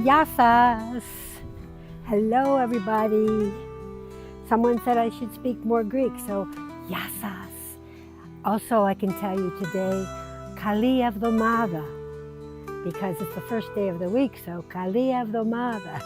Yasas! Hello, everybody. Someone said I should speak more Greek, so Yasas. Also, I can tell you today, Kali Evdomada, because it's the first day of the week, so Kali Evdomada.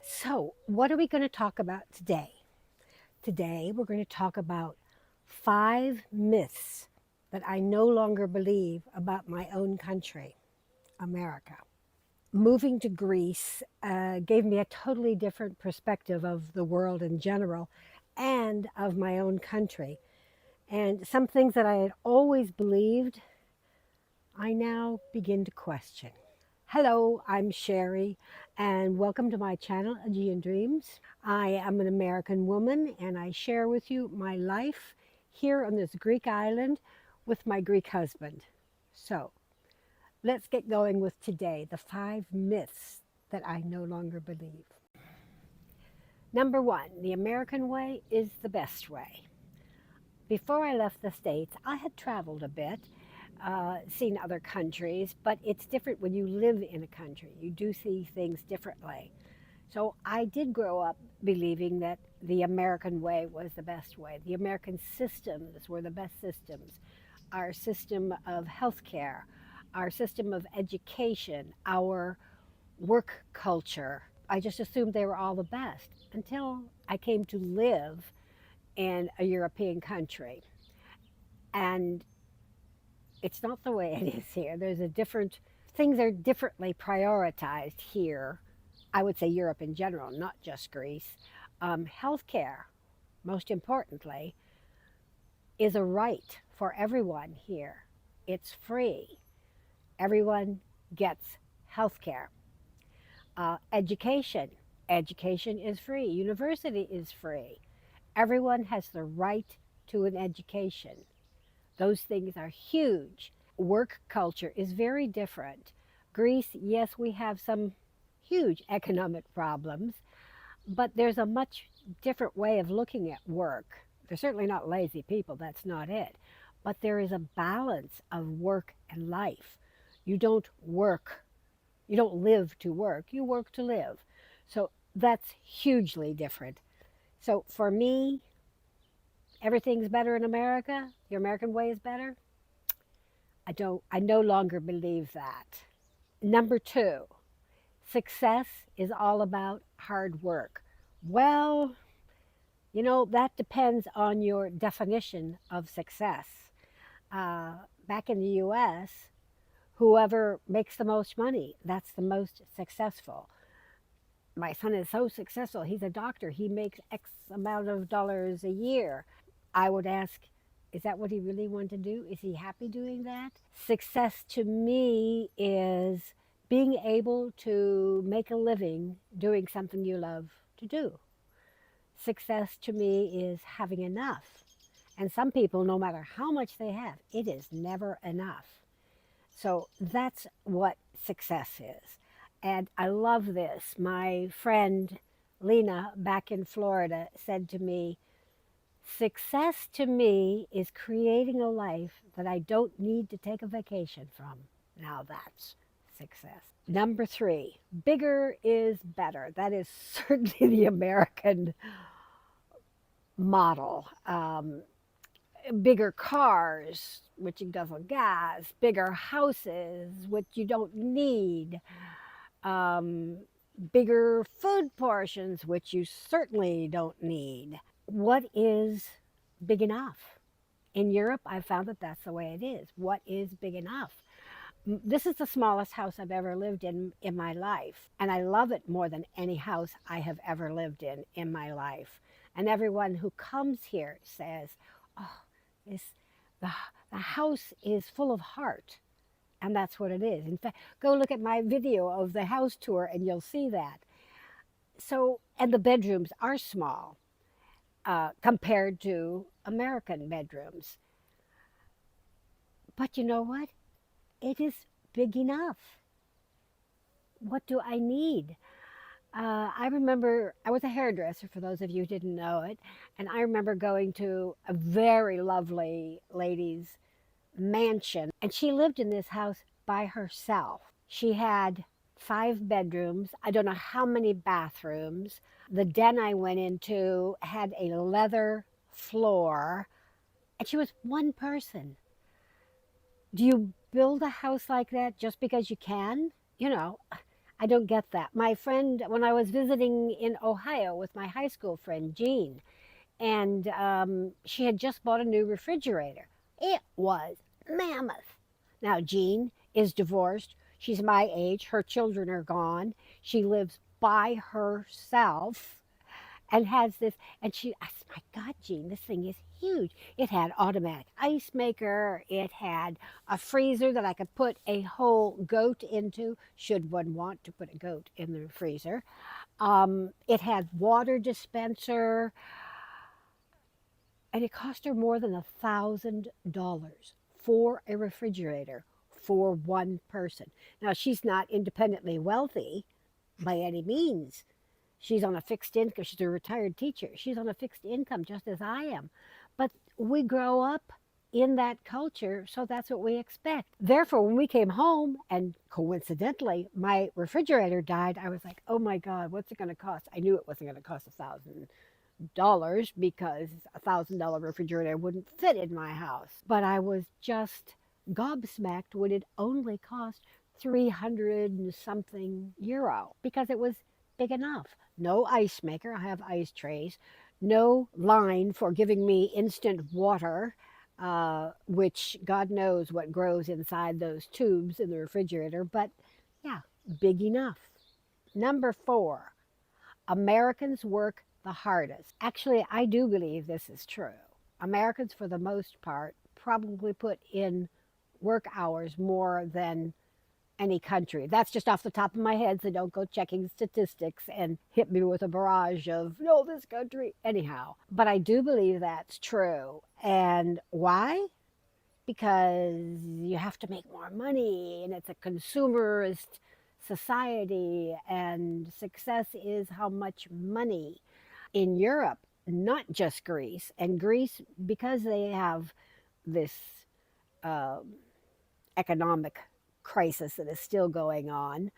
So, what are we going to talk about today? Today, we're going to talk about 5 myths that I no longer believe about my own country, America. Moving to Greece gave me a totally different perspective of the world in general and of my own country. And some things that I had always believed, I now begin to question. Hello, I'm Sherry, and welcome to my channel, Aegean Dreams. I am an American woman, and I share with you my life here on this Greek island with my Greek husband. So, let's get going with today, the 5 myths that I no longer believe. Number 1, the American way is the best way. Before I left the States, I had traveled a bit, seen other countries, but it's different when you live in a country. You do see things differently. So I did grow up believing that the American way was the best way. The American systems were the best systems. Our system of healthcare, our system of education, our work culture. I just assumed they were all the best until I came to live in a European country. And it's not the way it is here. There's a different, things are differently prioritized here. I would say Europe in general, not just Greece. Healthcare, most importantly, is a right for everyone here. It's free. Everyone gets healthcare. Education is free. University is free. Everyone has the right to an education. Those things are huge. Work culture is very different. Greece, yes, we have some huge economic problems, but there's a much different way of looking at work. They're certainly not lazy people, that's not it. But there is a balance of work and life. You don't work, you don't live to work, you work to live. So that's hugely different. So for me, everything's better in America, the American way is better. I no longer believe that. Number 2, success is all about hard work. Well, that depends on your definition of success. Back in the US, whoever makes the most money, that's the most successful. My son is so successful. He's a doctor. He makes X amount of dollars a year. I would ask, is that what he really wanted to do? Is he happy doing that? Success to me is being able to make a living doing something you love to do. Success to me is having enough. And some people, no matter how much they have, it is never enough. So that's what success is. And I love this. My friend Lena back in Florida said to me, success to me is creating a life that I don't need to take a vacation from. Now that's success. Number 3, bigger is better. That is certainly the American model. Bigger cars, which guzzle gas, bigger houses, which you don't need, bigger food portions, which you certainly don't need. What is big enough? In Europe, I've found that that's the way it is. What is big enough? This is the smallest house I've ever lived in my life, and I love it more than any house I have ever lived in my life. And everyone who comes here says, oh, the house is full of heart. And that's what it is. In fact, go look at my video of the house tour and you'll see that. So, and the bedrooms are small compared to American bedrooms. But you know what? It is big enough. What do I need? I remember I was a hairdresser, for those of you who didn't know it, and I remember going to a very lovely lady's mansion, and she lived in this house by herself. She had 5 bedrooms. I don't know how many bathrooms. The den I went into had a leather floor, and she was one person. Do you build a house like that just because you can? You know, I don't get that. My friend, when I was visiting in Ohio with my high school friend, Jean, and she had just bought a new refrigerator. It was mammoth. Now, Jean is divorced. She's my age. Her children are gone. She lives by herself and has this. And I said, my God, Jean, this thing is huge. It had automatic ice maker. It had a freezer that I could put a whole goat into, should one want to put a goat in the freezer. It had water dispenser, and it cost her more than $1,000 for a refrigerator for one person. Now, she's not independently wealthy by any means. She's on a fixed income. She's a retired teacher. She's on a fixed income just as I am. But we grow up in that culture, so that's what we expect. Therefore, when we came home and coincidentally my refrigerator died, I was like, oh my God, what's it going to cost? I knew it wasn't going to cost $1,000 because $1,000 refrigerator wouldn't fit in my house. But I was just gobsmacked when it only cost 300 and something euro because it was big enough. No ice maker, I have ice trays. No line for giving me instant water, which God knows what grows inside those tubes in the refrigerator, but yeah, big enough. Number 4, Americans work the hardest. Actually, I do believe this is true. Americans, for the most part, probably put in work hours more than any country. That's just off the top of my head, so don't go checking statistics and hit me with a barrage of, no, this country. Anyhow, but I do believe that's true. And why? Because you have to make more money and it's a consumerist society, and success is how much money. In Europe, not just Greece, and Greece, because they have this uh, economic crisis that is still going on,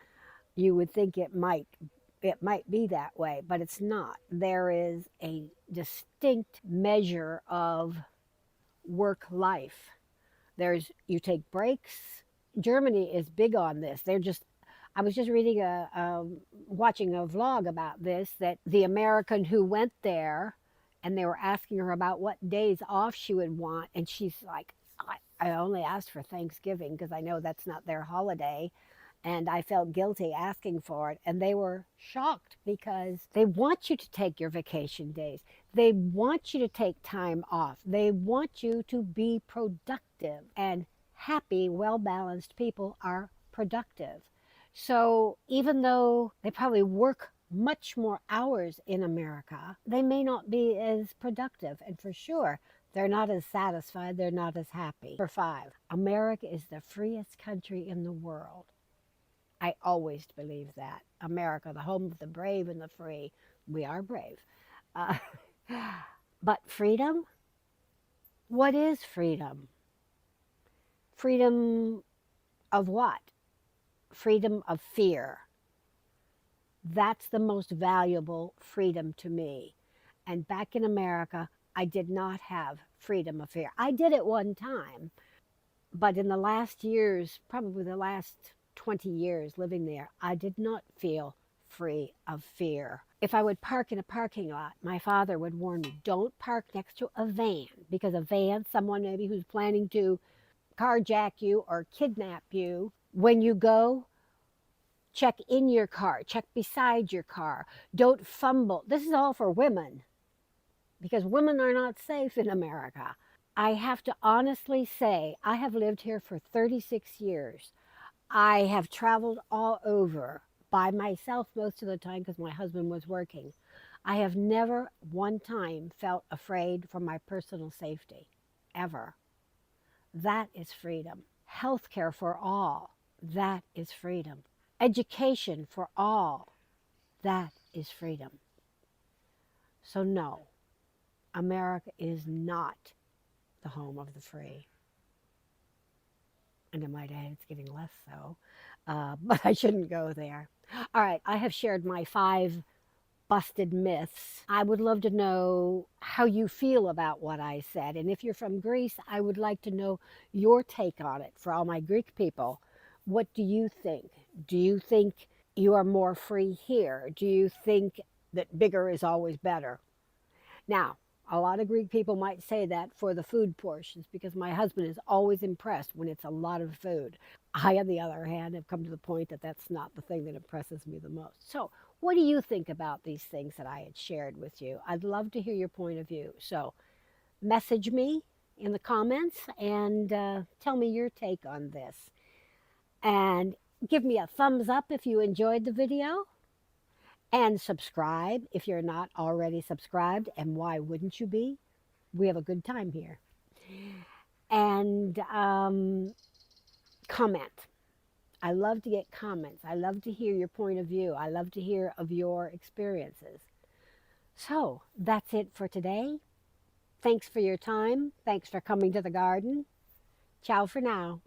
you would think it might be that way, but it's not. There is a distinct measure of work life. You take breaks. Germany is big on this. I was just reading watching a vlog about this, that the American who went there, and they were asking her about what days off she would want, and she's like, I only asked for Thanksgiving because I know that's not their holiday. And I felt guilty asking for it. And they were shocked because they want you to take your vacation days. They want you to take time off. They want you to be productive. And happy, well balanced people are productive. So even though they probably work much more hours in America, they may not be as productive. And for sure, they're not as satisfied, they're not as happy. For 5, America is the freest country in the world. I always believe that. America, the home of the brave and the free. We are brave. Uh, but freedom? What is freedom? Freedom of what? Freedom of fear. That's the most valuable freedom to me. And back in America, I did not have freedom of fear. I did it one time, but in the last years, probably the last 20 years living there, I did not feel free of fear. If I would park in a parking lot, my father would warn me, don't park next to a van, because a van, someone maybe who's planning to carjack you or kidnap you, when you go, check in your car, check beside your car, don't fumble. This is all for women because women are not safe in America. I have to honestly say, I have lived here for 36 years. I have traveled all over by myself most of the time because my husband was working. I have never one time felt afraid for my personal safety, ever. That is freedom. Healthcare for all, that is freedom. Education for all, that is freedom. So no, America is not the home of the free. And I might add, it's getting less so. But I shouldn't go there. All right, I have shared my 5 busted myths. I would love to know how you feel about what I said. And if you're from Greece, I would like to know your take on it. For all my Greek people, what do you think? Do you think you are more free here? Do you think that bigger is always better? Now, a lot of Greek people might say that for the food portions because my husband is always impressed when it's a lot of food. I, on the other hand, have come to the point that that's not the thing that impresses me the most. So, what do you think about these things that I had shared with you? I'd love to hear your point of view. So, message me in the comments and tell me your take on this. And give me a thumbs up if you enjoyed the video and subscribe if you're not already subscribed. And why wouldn't you be? We have a good time here. And comment. I love to get comments. I love to hear your point of view. I love to hear of your experiences. So that's it for today. Thanks for your time. Thanks for coming to the garden. Ciao for now.